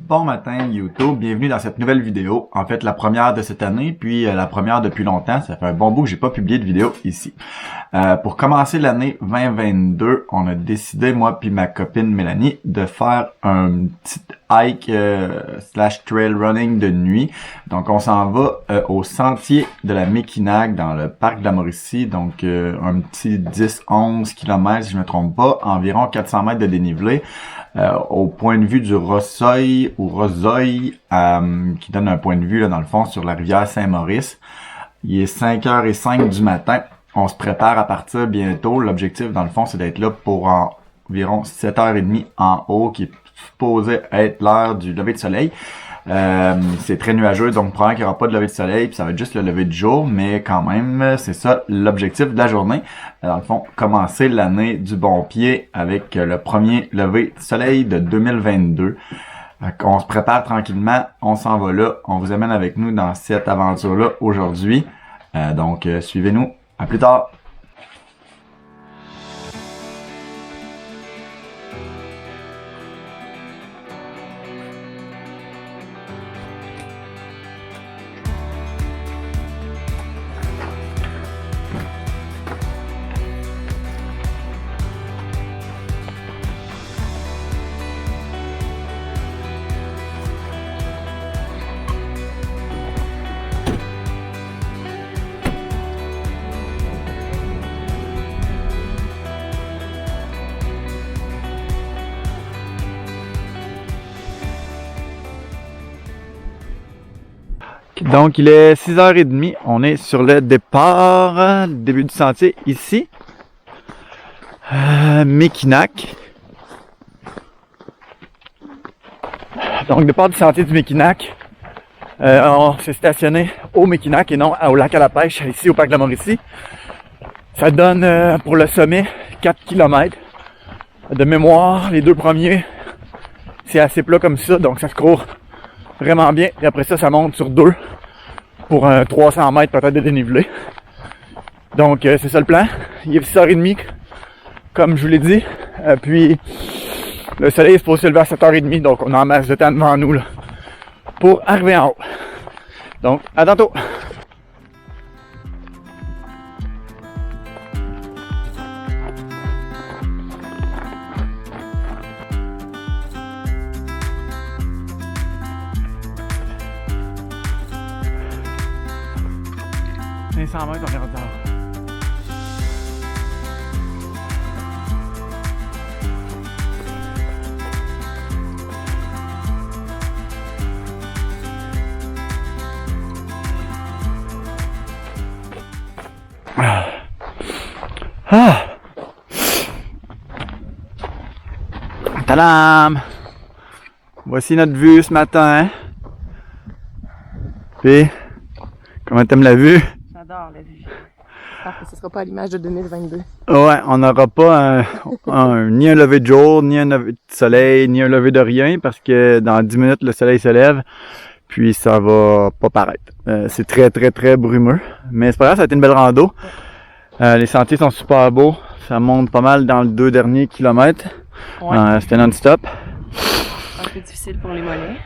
Bon matin YouTube, bienvenue dans cette nouvelle vidéo. En fait, la première de cette année, puis la première depuis longtemps. Ça fait un bon bout que j'ai pas publié de vidéo ici. Pour commencer l'année 2022, on a décidé, moi puis ma copine Mélanie, de faire un petit hike slash trail running de nuit. Donc, on s'en va au sentier de la Mekinac dans le parc de la Mauricie. Donc, un petit 10-11 km, si je me trompe pas, environ 400 mètres de dénivelé. Au point de vue du Rossoy ou Rosoy, qui donne un point de vue là, dans le fond sur la rivière Saint-Maurice. Il est 5h05 du matin. On se prépare à partir bientôt. L'objectif, dans le fond, c'est d'être là pour environ 7h30 en haut, qui est supposé être l'heure du lever de soleil. C'est très nuageux, donc probablement qu'il n'y aura pas de lever de soleil, puis ça va être juste le lever du jour, mais quand même, c'est ça l'objectif de la journée. Dans le fond, commencer l'année du bon pied avec le premier lever de soleil de 2022. On se prépare tranquillement, on s'en va là, on vous amène avec nous dans cette aventure-là aujourd'hui. Donc, suivez-nous. À plus tard! Donc, il est 6h30. On est sur le départ, début du sentier ici. Mekinac. Donc, départ du sentier du Mekinac. On s'est stationné au Mekinac et non au lac à la pêche, ici au parc de la Mauricie. Ça donne pour le sommet 4 km. De mémoire, les deux premiers, c'est assez plat comme ça, donc ça se court vraiment bien. Et après ça, ça monte sur 2 pour 300 mètres peut-être de dénivelé. Donc, c'est ça le plan. Il est 6h30, comme je vous l'ai dit. Puis, le soleil est supposé se lever à 7h30, donc on a en masse de temps devant nous là, pour arriver en haut. Donc, à tantôt! Les 100 mètres, on est rendu en haut. Tadam! Voici notre vue ce matin. Puis, comment t'aimes la vue? J'adore la vue. J'espère que ce ne sera pas à l'image de 2022. Ouais, on n'aura pas ni un lever de jour, ni un lever de soleil, ni un lever de rien, parce que dans 10 minutes, le soleil se lève, puis ça va pas paraître. C'est très, très, très brumeux. Mais c'est pas grave, ça a été une belle rando. Les sentiers sont super beaux. Ça monte pas mal dans les 2 derniers kilomètres. Ouais. C'était non-stop. Un peu difficile pour les mollets.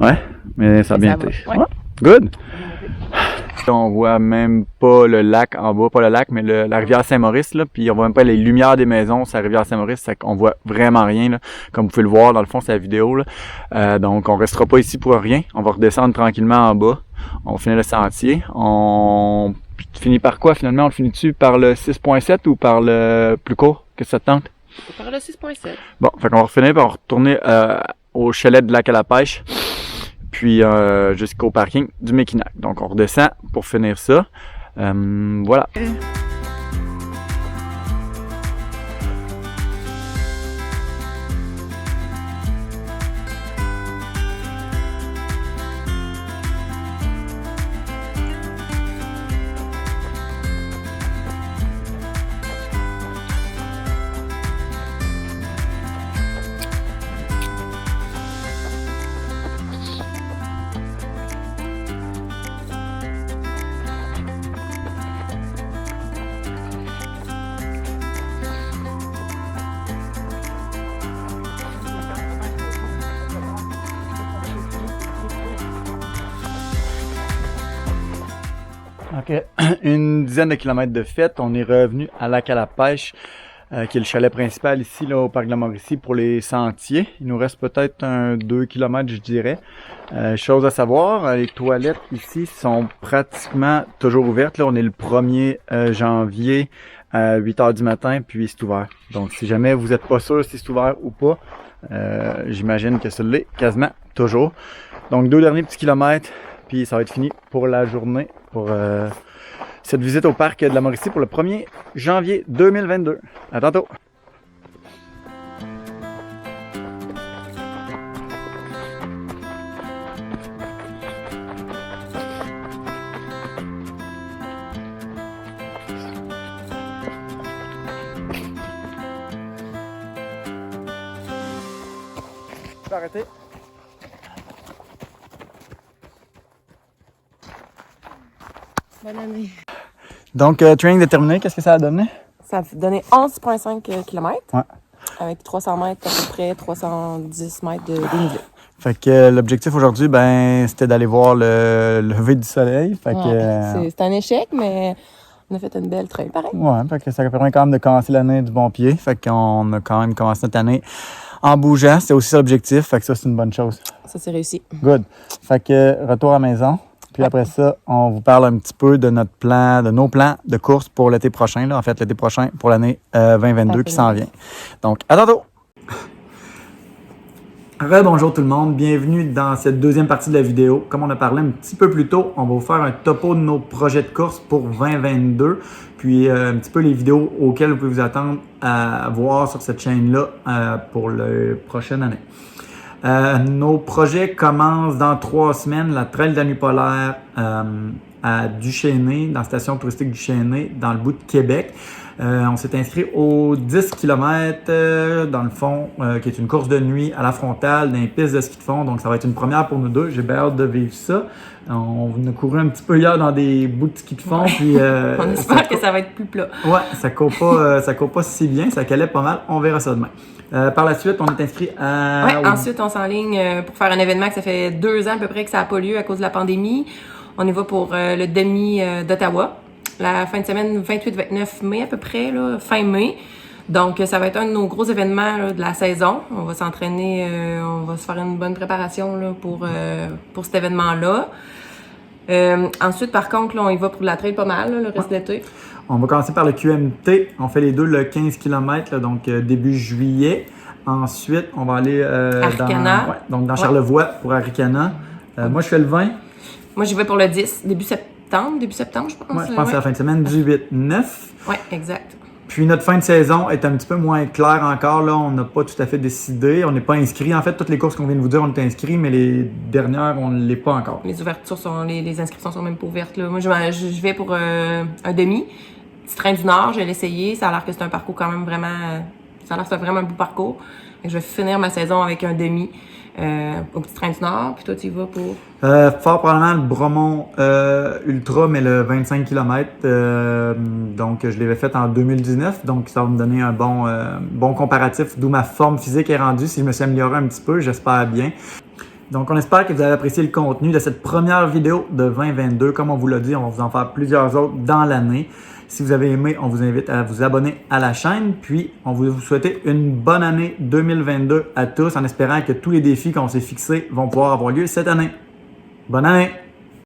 Ouais, mais ça a bien été. Ouais. Good! On voit même pas le lac en bas, pas le lac, mais la rivière Saint-Maurice, là, puis on voit même pas les lumières des maisons sur la rivière Saint-Maurice, on voit vraiment rien, là. Comme vous pouvez le voir, dans le fond, c'est la vidéo, là. Donc, on restera pas ici pour rien, on va redescendre tranquillement en bas, on finit le sentier, on finit par quoi, finalement? On le finit-tu par le 6.7 ou par le plus court? Qu'est-ce que ça te tente? Par le 6.7. Bon, fait qu'on va refinir par retourner au chalet de lac à la pêche. Puis jusqu'au parking du Mekinac. Donc on redescend pour finir ça. Voilà. OK. Une dizaine de kilomètres de fête. On est revenu à Lac à la Pêche, qui est le chalet principal ici là, au Parc de la Mauricie pour les sentiers. Il nous reste peut-être 2 kilomètres, je dirais. Chose à savoir, les toilettes ici sont pratiquement toujours ouvertes. Là, on est le 1er janvier à 8 h du matin, puis c'est ouvert. Donc, si jamais vous n'êtes pas sûr si c'est ouvert ou pas, j'imagine que ça l'est quasiment toujours. Donc, 2 derniers petits kilomètres, puis ça va être fini pour la journée, pour cette visite au Parc de la Mauricie pour le 1er janvier 2022. À tantôt! Tu peux arrêter? Bonne année. Donc, training déterminé, qu'est-ce que ça a donné? Ça a donné 11,5 km. Ouais. Avec 300 mètres, à peu près 310 mètres de dénivelé. Fait que l'objectif aujourd'hui, ben, c'était d'aller voir le lever du soleil. Fait que, C'est un échec, mais on a fait une belle trail, pareil. ouais, fait que ça permet quand même de commencer l'année du bon pied. Fait qu'on a quand même commencé notre année en bougeant. C'était aussi ça l'objectif. Fait que ça, c'est une bonne chose. Ça, c'est réussi. Good. Fait que retour à la maison. Puis après ça, on vous parle un petit peu de notre plan, de nos plans de course pour l'été prochain. Là. En fait, l'été prochain pour l'année 2022 qui s'en vient. Donc, à tantôt! Bonjour tout le monde, bienvenue dans cette deuxième partie de la vidéo. Comme on a parlé un petit peu plus tôt, on va vous faire un topo de nos projets de course pour 2022, puis un petit peu les vidéos auxquelles vous pouvez vous attendre à voir sur cette chaîne-là pour la prochaine année. Nos projets commencent dans 3 semaines, la trail de la nuit polaire à Duchesnay, dans la station touristique Duchesnay, dans le bout de Québec. On s'est inscrit aux 10 km dans le fond, qui est une course de nuit à la frontale dans les pistes de ski de fond. Donc, ça va être une première pour nous deux. J'ai bien hâte de vivre ça. On a couru un petit peu hier dans des bouts de ski de fond. Ouais. Puis, on espère que ça va être plus plat. Ouais, ça court pas si bien. Ça calait pas mal. On verra ça demain. Par la suite, on est inscrit à... Ouais, ensuite, on s'enligne pour faire un événement que ça fait 2 ans à peu près que ça n'a pas lieu à cause de la pandémie. On y va pour le demi d'Ottawa. La fin de semaine 28-29 mai à peu près, là, fin mai. Donc, ça va être un de nos gros événements là, de la saison. On va s'entraîner, on va se faire une bonne préparation là, pour cet événement-là. Ensuite, par contre, là, on y va pour la trail pas mal, là, le reste de l'été. On va commencer par le QMT. On fait les deux le 15 km, là, donc début juillet. Ensuite, on va aller dans Charlevoix pour Arikana. Moi, je fais le 20. Moi, j'y vais pour le 10, début septembre, je pense. Ouais, je pense que c'est la fin de semaine du 8-9. Oui, exact. Puis notre fin de saison est un petit peu moins claire encore. Là, on n'a pas tout à fait décidé. On n'est pas inscrit. En fait, toutes les courses qu'on vient de vous dire, on est inscrit, mais les dernières, on ne l'est pas encore. Les ouvertures les inscriptions sont même pas ouvertes. Là. Moi, je vais pour un demi. Petit train du Nord, je vais l'essayer. Ça a l'air que c'est un parcours quand même vraiment... Ça a l'air que c'est vraiment un beau parcours. Et je vais finir ma saison avec un demi au Petit Train du Nord. Puis toi, tu y vas pour... Fort probablement le Bromont Ultra, mais le 25 km. Donc, je l'avais fait en 2019. Donc, ça va me donner un bon comparatif d'où ma forme physique est rendue. Si je me suis amélioré un petit peu, j'espère bien. Donc, on espère que vous avez apprécié le contenu de cette première vidéo de 2022. Comme on vous l'a dit, on va vous en faire plusieurs autres dans l'année. Si vous avez aimé, on vous invite à vous abonner à la chaîne. Puis, on vous souhaite une bonne année 2022 à tous, en espérant que tous les défis qu'on s'est fixés vont pouvoir avoir lieu cette année. Bonne année!